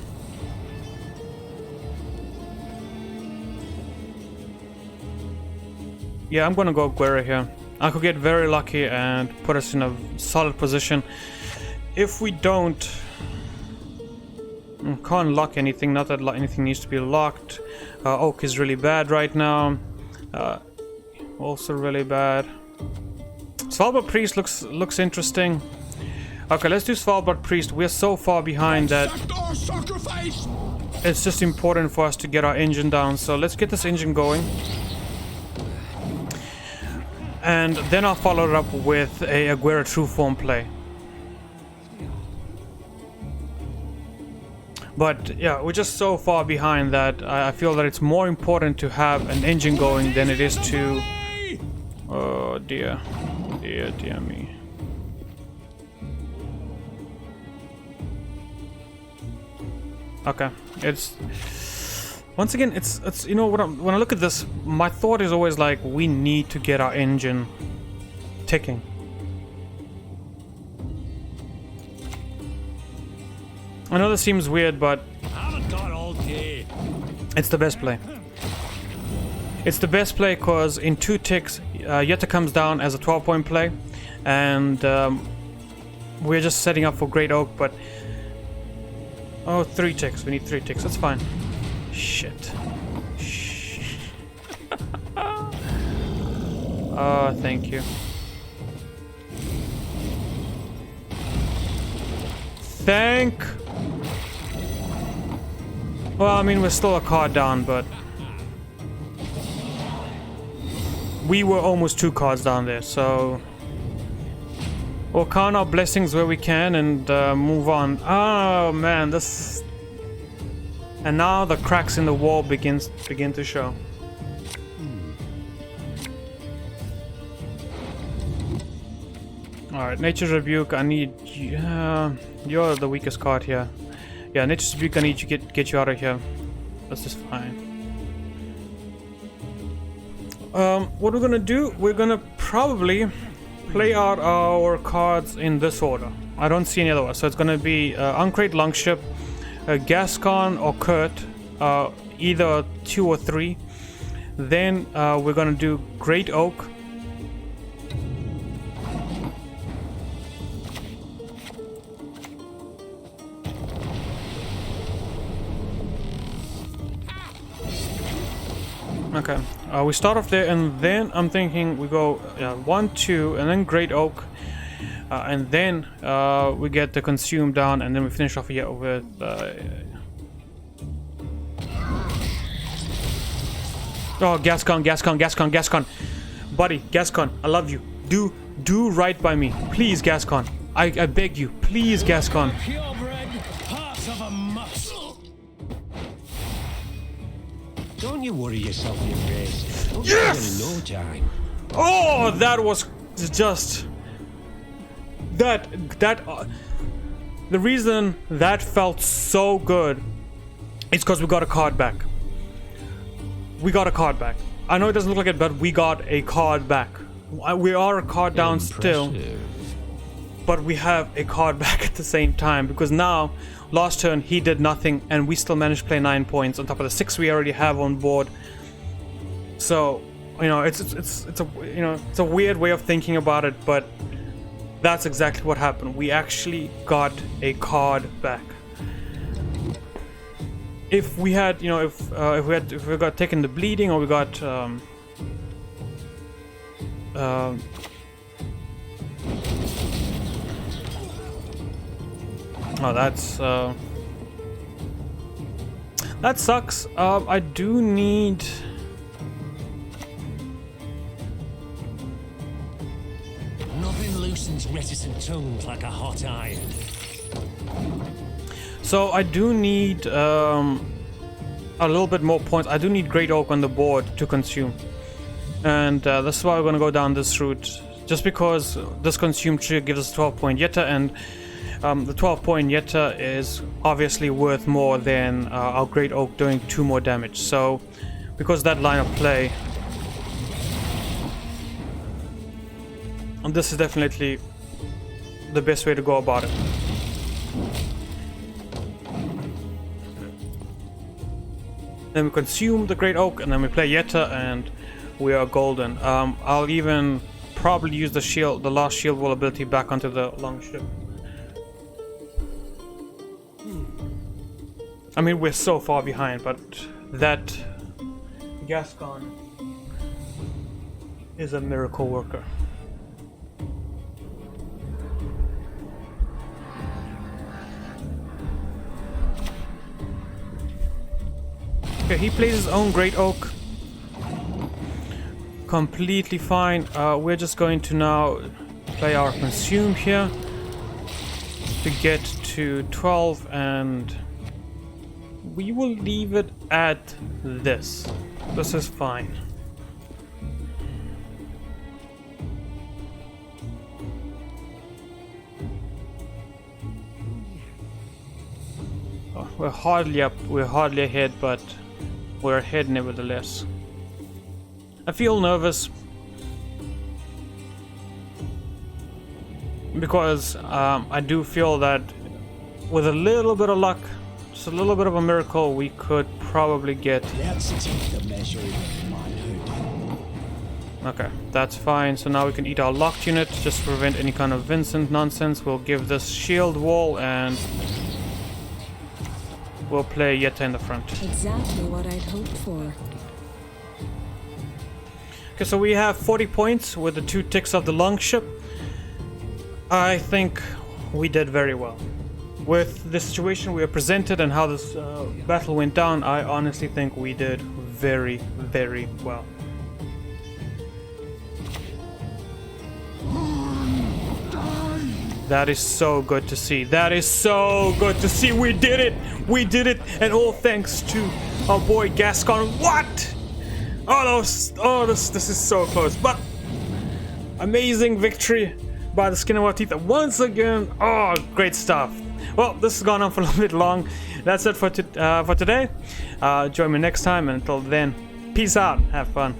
Yeah, I'm gonna go Aguera here. I could get very lucky and put us in a solid position. If we don't... Can't lock anything, not that anything needs to be locked. Oak is really bad right now. Also really bad. Svalbard Priest looks interesting. Okay, let's do Svalbard Priest. We're so far behind that it's just important for us to get our engine down. So let's get this engine going. And then I'll follow it up with a Aguera true form play. But yeah, we're just so far behind that I feel that it's more important to have an engine going than it is to... Oh dear. Dear me. Okay, it's... Once again, it's you know, when I look at this, my thought is always like, we need to get our engine ticking. I know this seems weird, but it's the best play. It's the best play because in 2 ticks, Yetta comes down as a 12-point play, and we're just setting up for Great Oak, but... Oh, 3 ticks. We need 3 ticks. That's fine. Shit. Oh, thank you. Thank Well, I mean, we're still a card down, but we were almost 2 cards down there, so we'll count our blessings where we can and move on. Oh man, this. And now the cracks in the wall begin to show. Alright, Nature's Rebuke, I need you. You're the weakest card here. Yeah, Nature's Rebuke, I need to get you out of here. This is fine. What we're gonna do, we're gonna probably play out our cards in this order. I don't see any other one. So it's gonna be Uncrate Longship, Gascon or Kurt, either 2 or 3. Then we're gonna do Great Oak. Okay, we start off there, and then I'm thinking we go 1, 2, and then Great Oak, and then we get the Consume down, and then we finish off here with. Oh, Gascon, buddy, Gascon, I love you. Do right by me, please, Gascon. I beg you, please, Gascon. Purebred, heart of a mutt. Don't you worry yourself in your race. Don't Yes! in no time. Oh, that was just that the reason that felt so good is because we got a card back. We got a card back. I know it doesn't look like it, but we got a card back. We are a card down still, but we have a card back at the same time, because now last turn he did nothing and we still managed to play 9 points on top of the 6 we already have on board. So, you know, it's a weird way of thinking about it, but that's exactly what happened. We actually got a card back. If we had, you know, if we got taken the bleeding, or we got oh, that sucks. I do need. Nothing loosens reticent tongues like a hot iron. So I do need a little bit more points. I do need Great Oak on the board to consume, and that's why we're gonna go down this route. Just because this consume trigger gives us 12-point Yetta, and the 12-point Yetta is obviously worth more than our Great Oak doing 2 more damage. So, because that line of play, and this is definitely the best way to go about it. Then we consume the Great Oak, and then we play Yetta, and we are golden. I'll even probably use the last Shieldwall ability back onto the Longship. I mean, we're so far behind, but that Gascon is a miracle worker. Okay, he plays his own Great Oak. Completely fine. We're just going to now play our Consume here to get to 12, and we will leave it at this. This is fine. Oh, we're hardly up, we're hardly ahead, but we're ahead nevertheless. I feel nervous because I do feel that with a little bit of luck, just a little bit of a miracle, we could probably get. Let's take the measure of manhood. Okay, that's fine. So now we can eat our locked unit just to prevent any kind of Vincent nonsense. We'll give this Shieldwall, and we'll play Yetta in the front. Exactly what I'd hoped for. Okay, so we have 40 points with the 2 ticks of the Longship. I think we did very well. with the situation we were presented and how this battle went down, I honestly think we did very, very well. That is so good to see. That is so good to see. We did it. We did it. And all thanks to our boy Gascon. What? Oh, this is so close. But amazing victory by the skin of our teeth once again. Oh, great stuff. Well, this has gone on for a little bit long. That's it for today. Join me next time. And until then, peace out. Have fun.